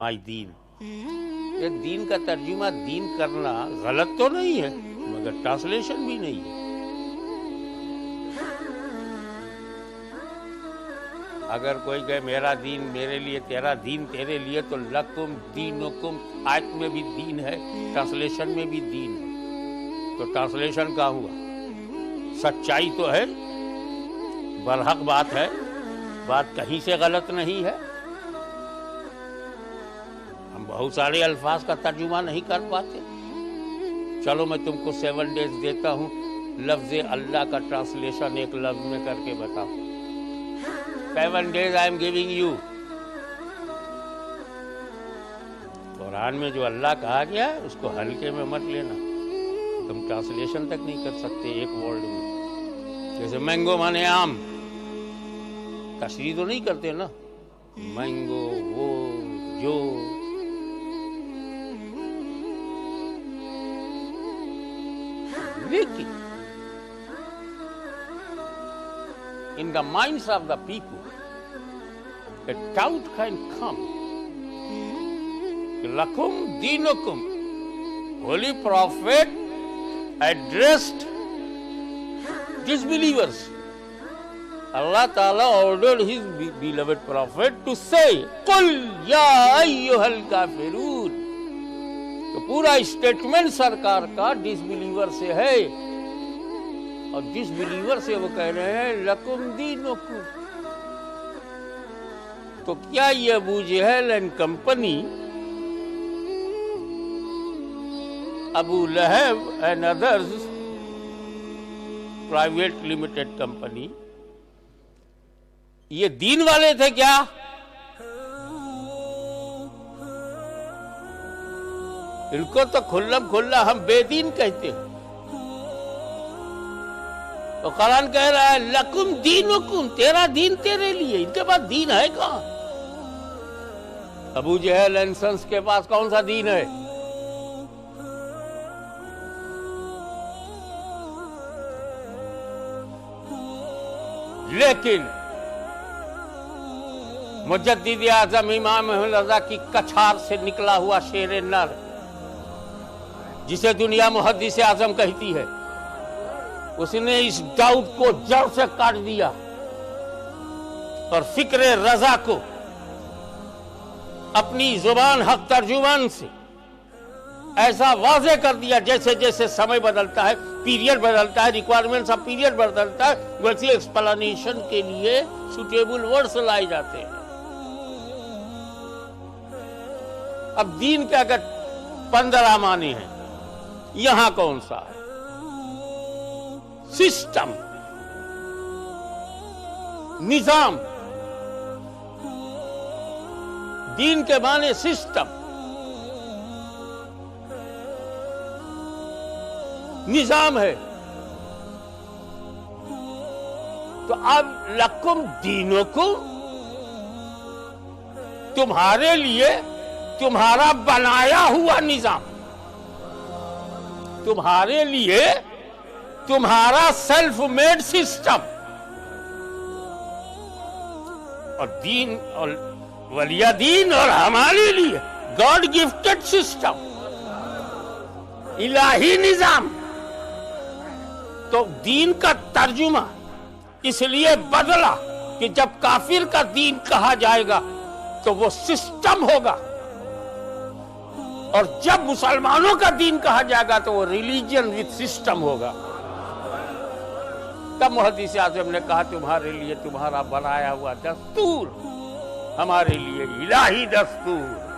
مائی دین، یہ دین کا ترجمہ دین کرنا غلط تو نہیں ہے مگر ٹرانسلیشن بھی نہیں ہے۔ اگر کوئی کہے میرا دین میرے لیے تیرا دین تیرے لیے تو لکم دینکم، آیت میں بھی دین ہے، ٹرانسلیشن میں بھی دین ہے، تو ٹرانسلیشن کہاں ہوا؟ سچائی تو ہے، برحق بات ہے، بات کہیں سے غلط نہیں ہے۔ ہم بہت سارے الفاظ کا ترجمہ نہیں کر پاتے، چلو میں تم کو 7 days دیتا ہوں، لفظ اللہ کا ٹرانسلیشن ایک لفظ میں کر کے بتاؤ۔ 7 days I am giving you۔ قرآن میں جو اللہ کہا گیا ہے اس کو ہلکے میں مت لینا، تم ٹرانسلیشن تک نہیں کر سکتے ایک ورڈ میں۔ جیسے مینگو مانے آم، تشریح تو نہیں کرتے نا، مینگو وہ جو، لیکن in the minds of the people a doubt can come. Lakum dinukum, holy prophet addressed disbelievers. Allah Ta'ala ordered his beloved prophet to say qul ya ayyuhal kafirun. تو پورا اسٹیٹمنٹ سرکار کا ڈس بلیور سے ہے، اور ڈس بلیور سے وہ کہہ رہے ہیں لکم دینکم۔ تو کیا یہ ابو جہل اینڈ کمپنی، ابو لہب and others private limited company, یہ دین والے تھے کیا؟ ان کو تو کھلم کھلا ہم بے دین کہتے ہیں، تو قرآن کہہ رہا ہے لکم دینکم، تیرا دین تیرے لیے، ان کے پاس دین ہے کہاں؟ ابو جہل اینڈ سنس کے پاس کون سا دین ہے؟ لیکن مجدد اعظم امام رضا کی کچھار سے نکلا ہوا شیر نر، جسے دنیا محدث اعظم کہتی ہے، اس نے اس ڈاؤٹ کو جڑ سے کاٹ دیا اور فکر رضا کو اپنی زبان حق ترجمان سے ایسا واضح کر دیا جیسے جیسے سمے بدلتا ہے، پیریڈ بدلتا ہے، ریکوائرمنٹس آف پیریڈ بدلتا ہے، ویسے ایکسپلینیشن کے لیے سوٹیبل ورڈز لائے جاتے ہیں۔ اب دین کے اگر 15 معنی ہیں، یہاں کون سا ہے؟ سسٹم، نظام، دین کے معنی سسٹم، نظام ہے۔ تو اب لکم دینکم، تمہارے لیے تمہارا بنایا ہوا نظام، تمہارے لیے تمہارا سیلف میڈ سسٹم، اور دین اور ولی دین اور ہمارے لیے گاڈ گفٹڈ سسٹم، الہی نظام۔ تو دین کا ترجمہ اس لیے بدلا کہ جب کافر کا دین کہا جائے گا تو وہ سسٹم ہوگا، اور جب مسلمانوں کا دین کہا جائے گا تو وہ ریلیجن وتھ سسٹم ہوگا۔ تب محدث اعظم نے کہا تمہارے لیے تمہارا بنایا ہوا دستور، ہمارے لیے الہی دستور۔